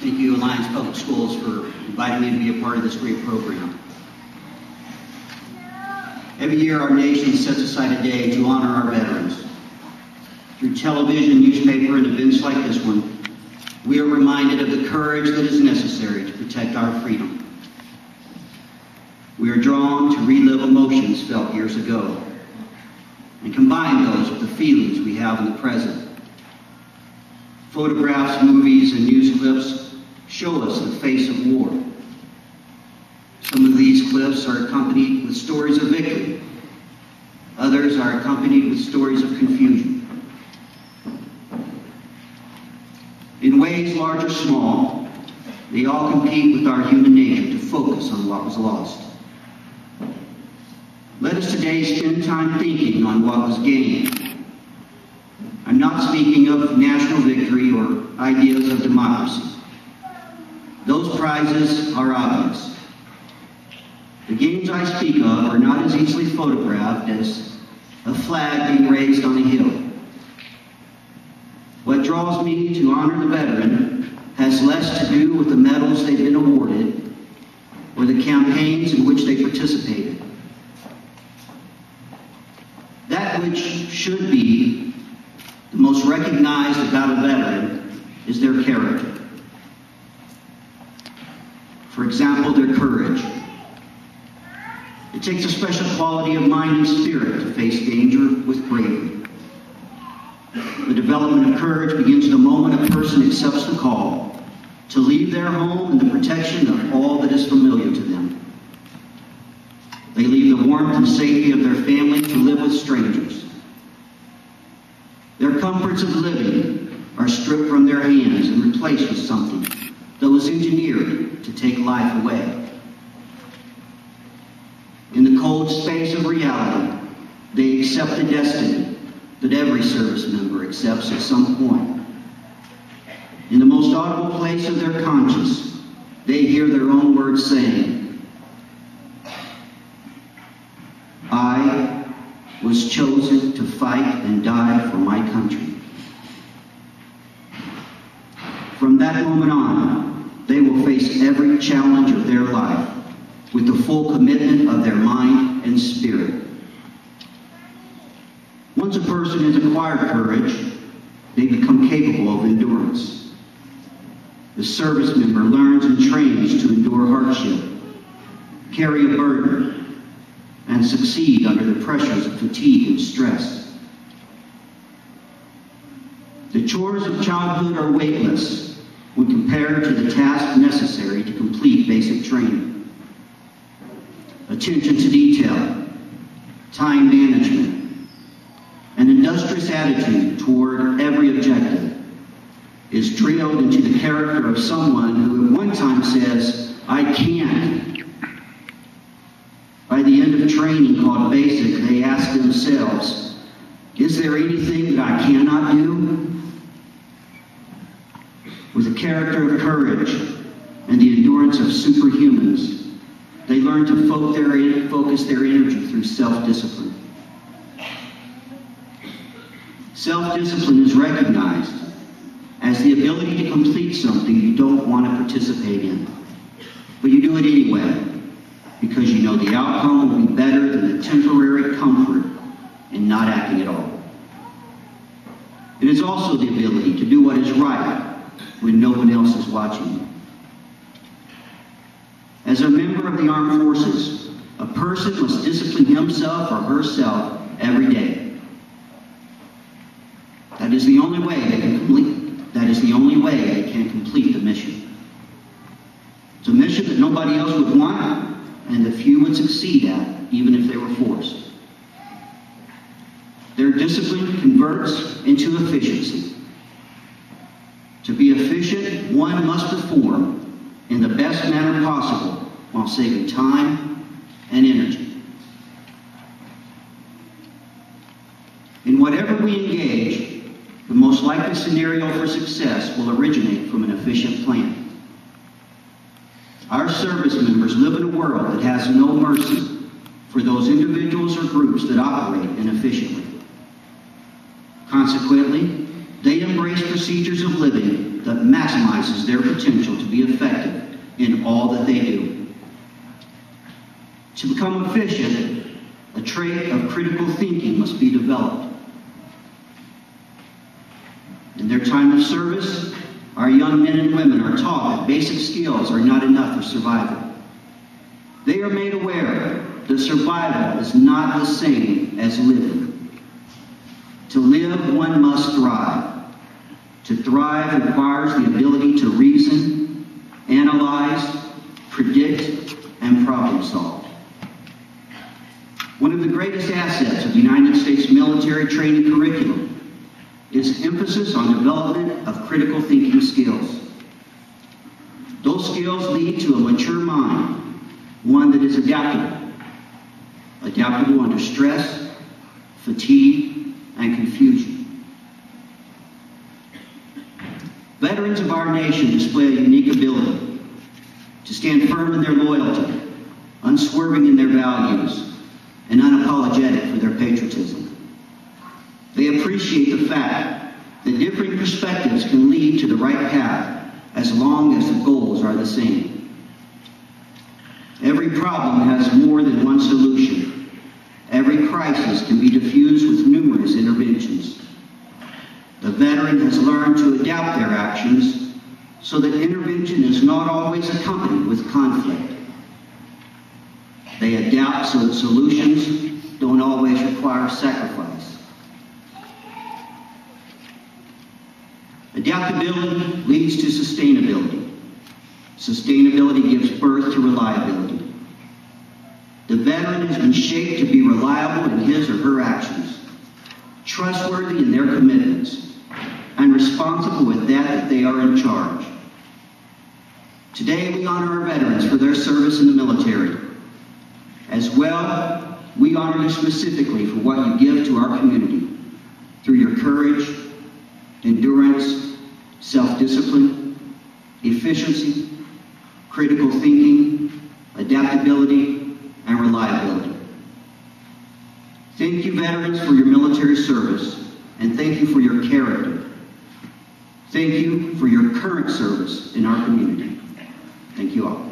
Thank you, Alliance Public Schools, for inviting me to be a part of this great program. Every year, our nation sets aside a day to honor our veterans. Through television, newspaper, and events like this one, we are reminded of the courage that is necessary to protect our freedom. We are drawn to relive emotions felt years ago and combine those with the feelings we have in the present. Photographs, movies, and news clips show us the face of war. Some of these clips are accompanied with stories of victory. Others are accompanied with stories of confusion. In ways large or small, they all compete with our human nature to focus on what was lost. Let us today spend time thinking on what was gained. I'm not speaking of national victory or ideas of democracy. Those prizes are obvious. The gains I speak of are not as easily photographed as a flag being raised on a hill. What draws me to honor the veteran has less to do with the medals they've been awarded or the campaigns in which they participated. That which should be the most recognized about a veteran is their character. For example, their courage. It takes a special quality of mind and spirit to face danger with bravery. The development of courage begins the moment a person accepts the call to leave their home in the protection of all that is familiar to them. They leave the warmth and safety of their family to live with strangers. Their comforts of living are stripped from their hands and replaced with something that was engineered to take life away. In the cold space of reality, they accept the destiny that every service member accepts at some point. In the most audible place of their conscience, they hear their own words saying, "I was chosen to fight and die for my country." From that moment on, they will face every challenge of their life with the full commitment of their mind and spirit. Once a person has acquired courage, they become capable of endurance. The service member learns and trains to endure hardship, carry a burden, and succeed under the pressures of fatigue and stress. The chores of childhood are weightless when compared to the tasks necessary to complete basic training. Attention to detail, time management, an industrious attitude toward every objective is drilled into the character of someone who at one time says, "I can't." By the end of training called basic, they ask themselves, "Is there anything that I cannot do?" With a character of courage and the endurance of superhumans, they learn to focus their energy through self-discipline. Self-discipline is recognized as the ability to complete something you don't want to participate in, but you do it anyway because you know the outcome will be better than the temporary comfort in not acting at all. It is also the ability to do what is right when no one else is watching you. As a member of the armed forces, a person must discipline himself or herself every day. That is the only way they can complete the mission. It's a mission that nobody else would want, and that few would succeed at, even if they were forced. Their discipline converts into efficiency. To be efficient, one must perform in the best manner possible while saving time and energy. In whatever we engage, the most likely scenario for success will originate from an efficient plan. Our service members live in a world that has no mercy for those individuals or groups that operate inefficiently. Consequently, they embrace procedures of living that maximizes their potential to be effective in all that they do. To become efficient, a trait of critical thinking must be developed. In their time of service, our young men and women are taught that basic skills are not enough for survival. They are made aware that survival is not the same as living. To live, one must thrive. To thrive requires the ability to reason, analyze, predict, and problem solve. One of the greatest assets of the United States military training curriculum is emphasis on development of critical thinking skills. Those skills lead to a mature mind, one that is adaptable under stress, fatigue, and confusion. Veterans of our nation display a unique ability to stand firm in their loyalty, unswerving in their values, and unapologetic for their patriotism. They appreciate the fact that differing perspectives can lead to the right path as long as the goals are the same. Every problem has more than one solution. Every crisis can be diffused with numerous interventions. The veteran has learned to adapt their actions so that intervention is not always accompanied with conflict. They adapt so that solutions don't always require sacrifice. Adaptability leads to sustainability. Sustainability gives birth to reliability. The veteran has been shaped to be reliable in his or her actions, trustworthy in their commitments, and responsible with that they are in charge. Today we honor our veterans for their service in the military. As well, we honor you specifically for what you give to our community through your courage, endurance, self-discipline, efficiency, critical thinking, adaptability, and reliability. Thank you, veterans, for your military service, and thank you for your character. Thank you for your current service in our community. Thank you all.